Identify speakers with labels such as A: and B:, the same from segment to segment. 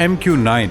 A: MQ-9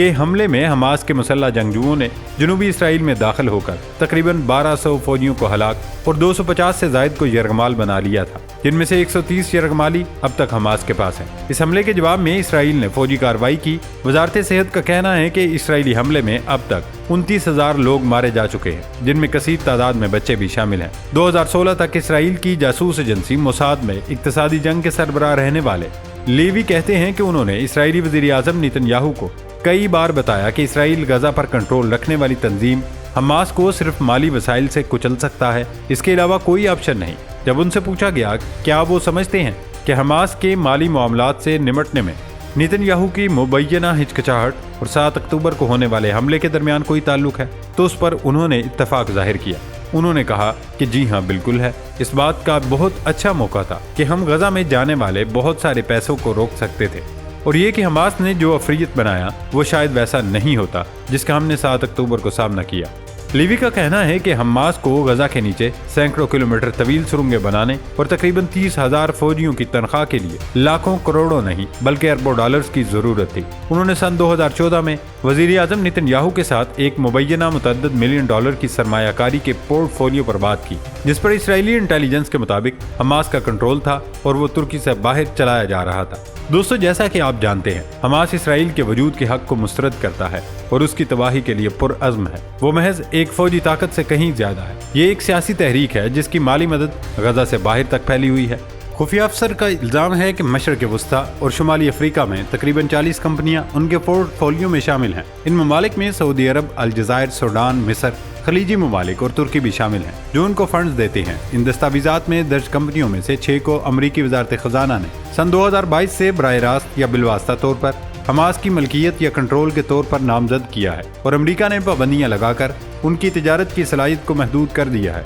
A: کہ حملے میں حماس کے مسلح جنگجوؤں نے جنوبی اسرائیل میں داخل ہو کر تقریباً 1200 فوجیوں کو ہلاک اور 250 سے زائد کو یرغمال بنا لیا تھا، جن میں سے 130 یرغمالی اب تک حماس کے پاس ہیں۔ اس حملے کے جواب میں اسرائیل نے فوجی کارروائی کی۔ وزارت صحت کا کہنا ہے کہ اسرائیلی حملے میں اب تک 29,000 لوگ مارے جا چکے ہیں، جن میں کثیر تعداد میں بچے بھی شامل ہیں۔ 2016 تک اسرائیل کی جاسوس ایجنسی موساد میں اقتصادی جنگ کے سربراہ رہنے والے لیوی کہتے ہیں کہ انہوں نے اسرائیلی وزیر اعظم نیتن یاہو کو کئی بار بتایا کہ اسرائیل غزہ پر کنٹرول رکھنے والی تنظیم حماس کو صرف مالی وسائل سے کچل سکتا ہے، اس کے علاوہ کوئی آپشن نہیں۔ جب ان سے پوچھا گیا کیا وہ سمجھتے ہیں کہ حماس کے مالی معاملات سے نمٹنے میں نیتن یاہو کی مبینہ ہچکچاہٹ اور 7 اکتوبر کو ہونے والے حملے کے درمیان کوئی تعلق ہے، تو اس پر انہوں نے اتفاق ظاہر کیا۔ انہوں نے کہا کہ جی ہاں بالکل ہے، اس بات کا بہت اچھا موقع تھا کہ ہم غزہ میں جانے والے بہت سارے پیسوں کو روک سکتے تھے، اور یہ کہ حماس نے جو افریت بنایا وہ شاید ویسا نہیں ہوتا جس کا ہم نے 7 اکتوبر کو سامنا کیا۔ لیوی کا کہنا ہے کہ حماس کو غزہ کے نیچے سینکڑوں کلومیٹر طویل سرنگیں بنانے اور تقریباً 30,000 فوجیوں کی تنخواہ کے لیے لاکھوں کروڑوں نہیں بلکہ اربوں ڈالرز کی ضرورت تھی۔ انہوں نے سن 2014 میں وزیر اعظم نیتن یاہو کے ساتھ ایک مبینہ متعدد ملین ڈالر کی سرمایہ کاری کے پورٹ فولیو پر بات کی، جس پر اسرائیلی انٹیلیجنس کے مطابق حماس کا کنٹرول تھا اور وہ ترکی سے باہر چلایا جا رہا تھا۔ دوستو، جیسا کہ آپ جانتے ہیں، حماس اسرائیل کے وجود کے حق کو مسترد کرتا ہے اور اس کی تباہی کے لیے پرعزم ہے۔ وہ محض ایک فوجی طاقت سے کہیں زیادہ ہے۔ یہ ایک سیاسی تحریک ہے جس کی مالی مدد غزہ سے باہر تک پھیلی ہوئی ہے۔ خفیہ افسر کا الزام ہے کہ مشرق وسطیٰ اور شمالی افریقہ میں تقریباً 40 کمپنیاں ان کے پورٹ فولیو میں شامل ہیں۔ ان ممالک میں سعودی عرب، الجزائر، سوڈان، مصر، خلیجی ممالک اور ترکی بھی شامل ہیں جو ان کو فنڈز دیتے ہیں۔ ان دستاویزات میں درج کمپنیوں میں سے 6 کو امریکی وزارت خزانہ نے سن 2022 سے براہ راست یا بالواسطہ طور پر حماس کی ملکیت یا کنٹرول کے طور پر نامزد کیا ہے، اور امریکہ نے پابندیاں لگا کر ان کی تجارت کی صلاحیت کو محدود کر دیا ہے۔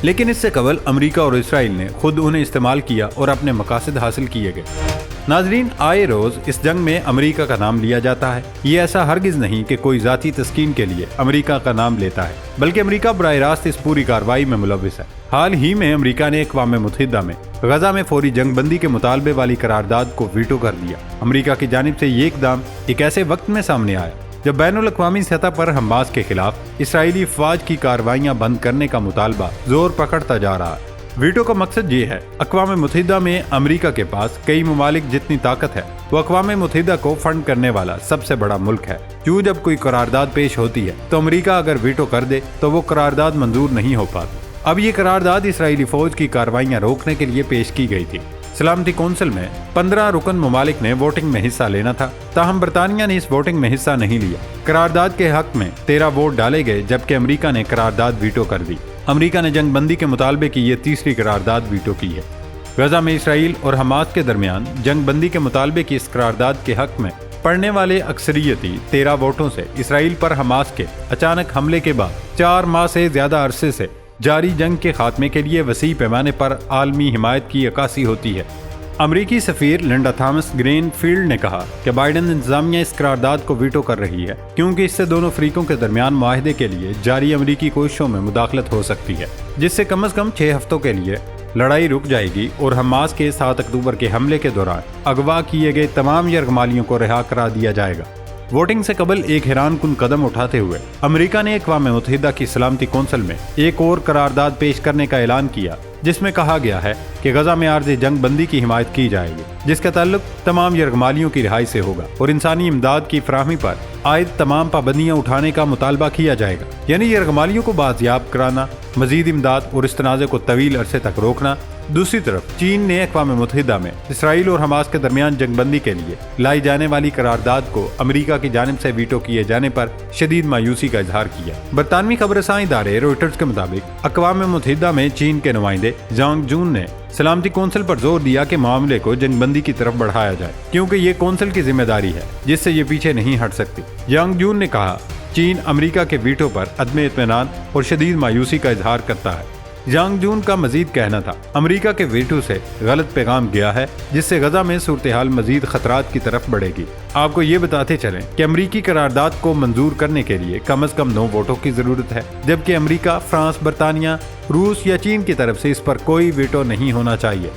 A: لیکن اس سے قبل امریکہ اور اسرائیل نے خود انہیں استعمال کیا اور اپنے مقاصد حاصل کیے گئے۔ ناظرین، آئے روز اس جنگ میں امریکہ کا نام لیا جاتا ہے۔ یہ ایسا ہرگز نہیں کہ کوئی ذاتی تسکین کے لیے امریکہ کا نام لیتا ہے، بلکہ امریکہ براہ راست اس پوری کارروائی میں ملوث ہے۔ حال ہی میں امریکہ نے اقوام متحدہ میں غزہ میں فوری جنگ بندی کے مطالبے والی قرارداد کو ویٹو کر دیا۔ امریکہ کی جانب سے یہ اقدام ایک ایسے وقت میں سامنے آیا جب بین الاقوامی سطح پر حماس کے خلاف اسرائیلی افواج کی کارروائیاں بند کرنے کا مطالبہ زور پکڑتا جا رہا ہے۔ ویٹو کا مقصد یہ ہے، اقوام متحدہ میں امریکہ کے پاس کئی ممالک جتنی طاقت ہے، وہ اقوام متحدہ کو فنڈ کرنے والا سب سے بڑا ملک ہے۔ کیوں جب کوئی قرارداد پیش ہوتی ہے تو امریکہ اگر ویٹو کر دے تو وہ قرارداد منظور نہیں ہو پاتی۔ اب یہ قرارداد اسرائیلی فوج کی کارروائیاں روکنے کے لیے پیش کی گئی تھی۔ سلامتی کونسل میں 15 رکن ممالک نے ووٹنگ میں حصہ لینا تھا، تاہم برطانیہ نے اس ووٹنگ میں حصہ نہیں لیا۔ قرارداد کے حق میں 13 ووٹ ڈالے گئے، جبکہ امریکہ نے قرارداد ویٹو کر دی۔ امریکہ نے جنگ بندی کے مطالبے کی یہ تیسری قرارداد ویٹو کی ہے۔ غزہ میں اسرائیل اور حماس کے درمیان جنگ بندی کے مطالبے کی اس قرارداد کے حق میں پڑھنے والے اکثریتی 13 ووٹوں سے اسرائیل پر حماس کے اچانک حملے کے بعد 4 ماہ سے زیادہ عرصے سے جاری جنگ کے خاتمے کے لیے وسیع پیمانے پر عالمی حمایت کی عکاسی ہوتی ہے۔ امریکی سفیر لنڈا تھامس گرین فیلڈ نے کہا کہ بائیڈن انتظامیہ اس قرارداد کو ویٹو کر رہی ہے کیونکہ اس سے دونوں فریقوں کے درمیان معاہدے کے لیے جاری امریکی کوششوں میں مداخلت ہو سکتی ہے، جس سے کم از کم 6 ہفتوں کے لیے لڑائی رک جائے گی اور حماس کے 7 اکتوبر کے حملے کے دوران اغوا کیے گئے تمام یرغمالیوں کو رہا کرا دیا جائے گا۔ ووٹنگ سے قبل ایک حیران کن قدم اٹھاتے ہوئے امریکہ نے اقوام متحدہ کی سلامتی کونسل میں ایک اور قرارداد پیش کرنے کا اعلان کیا، جس میں کہا گیا ہے کہ غزہ میں عارضی جنگ بندی کی حمایت کی جائے گی، جس کا تعلق تمام یرغمالیوں کی رہائی سے ہوگا اور انسانی امداد کی فراہمی پر عائد تمام پابندیاں اٹھانے کا مطالبہ کیا جائے گا، یعنی یرغمالیوں کو بازیاب کرانا، مزید امداد اور اس تنازع کو طویل عرصے تک روکنا۔ دوسری طرف چین نے اقوام متحدہ میں اسرائیل اور حماس کے درمیان جنگ بندی کے لیے لائی جانے والی قرارداد کو امریکہ کی جانب سے ویٹو کیے جانے پر شدید مایوسی کا اظہار کیا۔ برطانوی خبر رساں ادارے روئٹرز کے مطابق اقوام متحدہ میں چین کے نمائندے جانگ جون نے سلامتی کونسل پر زور دیا کہ معاملے کو جنگ بندی کی طرف بڑھایا جائے، کیونکہ یہ کونسل کی ذمہ داری ہے جس سے یہ پیچھے نہیں ہٹ سکتی۔ جانگ جون نے کہا، چین امریکہ کے ویٹو پر عدم اطمینان اور شدید مایوسی کا اظہار کرتا ہے۔ جانگ جون کا مزید کہنا تھا، امریکہ کے ویٹو سے غلط پیغام گیا ہے جس سے غزہ میں صورتحال مزید خطرات کی طرف بڑھے گی۔ آپ کو یہ بتاتے چلیں کہ امریکی قرارداد کو منظور کرنے کے لیے کم از کم 9 ووٹوں کی ضرورت ہے، جبکہ امریکہ، فرانس، برطانیہ، روس یا چین کی طرف سے اس پر کوئی ویٹو نہیں ہونا چاہیے۔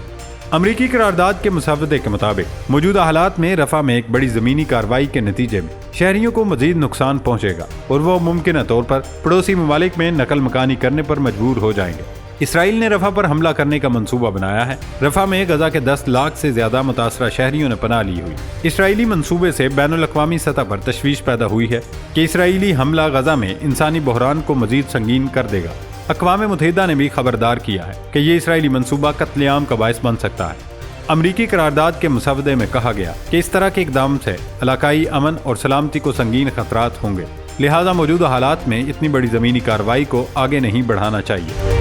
A: امریکی قرارداد کے مسودے کے مطابق موجودہ حالات میں رفح میں ایک بڑی زمینی کارروائی کے نتیجے میں شہریوں کو مزید نقصان پہنچے گا اور وہ ممکنہ طور پر پڑوسی ممالک میں نقل مکانی کرنے پر مجبور ہو جائیں گے۔ اسرائیل نے رفح پر حملہ کرنے کا منصوبہ بنایا ہے۔ رفح میں غزہ کے 10 لاکھ سے زیادہ متاثرہ شہریوں نے پناہ لی ہوئی۔ اسرائیلی منصوبے سے بین الاقوامی سطح پر تشویش پیدا ہوئی ہے کہ اسرائیلی حملہ غزہ میں انسانی بحران کو مزید سنگین کر دے گا۔ اقوام متحدہ نے بھی خبردار کیا ہے کہ یہ اسرائیلی منصوبہ قتل عام کا باعث بن سکتا ہے۔ امریکی قرارداد کے مسودے میں کہا گیا کہ اس طرح کے اقدام سے علاقائی امن اور سلامتی کو سنگین خطرات ہوں گے، لہذا موجودہ حالات میں اتنی بڑی زمینی کارروائی کو آگے نہیں بڑھانا چاہیے۔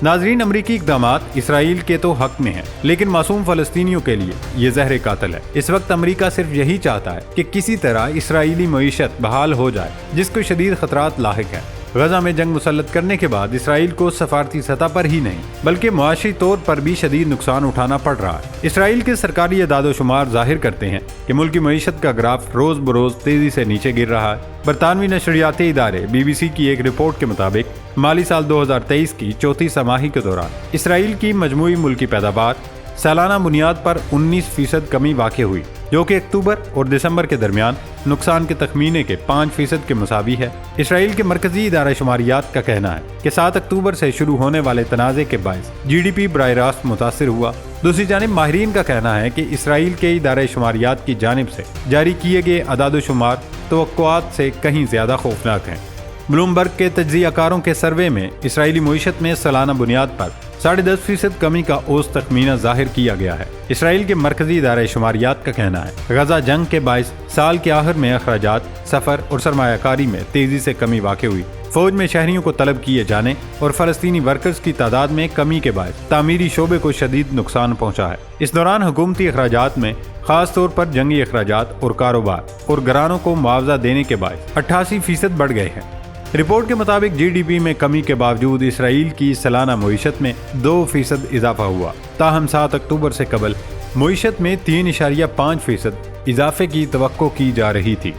A: ناظرین، امریکی اقدامات اسرائیل کے تو حق میں ہیں، لیکن معصوم فلسطینیوں کے لیے یہ زہر قاتل ہے۔ اس وقت امریکہ صرف یہی چاہتا ہے کہ کسی طرح اسرائیلی معیشت بحال ہو جائے، جس کو شدید خطرات لاحق ہیں۔ غزہ میں جنگ مسلط کرنے کے بعد اسرائیل کو سفارتی سطح پر ہی نہیں بلکہ معاشی طور پر بھی شدید نقصان اٹھانا پڑ رہا ہے۔ اسرائیل کے سرکاری اعداد و شمار ظاہر کرتے ہیں کہ ملکی معیشت کا گراف روز بروز تیزی سے نیچے گر رہا ہے۔ برطانوی نشریاتی ادارے BBC کی ایک رپورٹ کے مطابق مالی سال 2023 کی چوتھی سماہی کے دوران اسرائیل کی مجموعی ملکی پیداوار سالانہ بنیاد پر 19% کمی واقع ہوئی، جو کہ اکتوبر اور دسمبر کے درمیان نقصان کے تخمینے کے 5% کے مساوی ہے۔ اسرائیل کے مرکزی ادارہ شماریات کا کہنا ہے کہ 7 اکتوبر سے شروع ہونے والے تنازع کے باعث GDP براہ راست متاثر ہوا۔ دوسری جانب ماہرین کا کہنا ہے کہ اسرائیل کے ادارہ شماریات کی جانب سے جاری کیے گئے اعداد و شمار توقعات سے کہیں زیادہ خوفناک ہیں۔ بلومبرگ کے تجزیہ کاروں کے سروے میں اسرائیلی معیشت میں سالانہ بنیاد پر 10.5% کمی کا اوسط تخمینہ ظاہر کیا گیا ہے۔ اسرائیل کے مرکزی ادارہ شماریات کا کہنا ہے غزہ جنگ کے باعث سال کے آخر میں اخراجات، سفر اور سرمایہ کاری میں تیزی سے کمی واقع ہوئی۔ فوج میں شہریوں کو طلب کیے جانے اور فلسطینی ورکرز کی تعداد میں کمی کے باعث تعمیری شعبے کو شدید نقصان پہنچا ہے۔ اس دوران حکومتی اخراجات میں خاص طور پر جنگی اخراجات اور کاروبار اور گھرانوں کو معاوضہ دینے کے باعث 88% بڑھ گئے ہیں۔ رپورٹ کے مطابق GDP میں کمی کے باوجود اسرائیل کی سالانہ معیشت میں 2% اضافہ ہوا، تاہم 7 اکتوبر سے قبل معیشت میں 3.5% اضافے کی توقع کی جا رہی تھی۔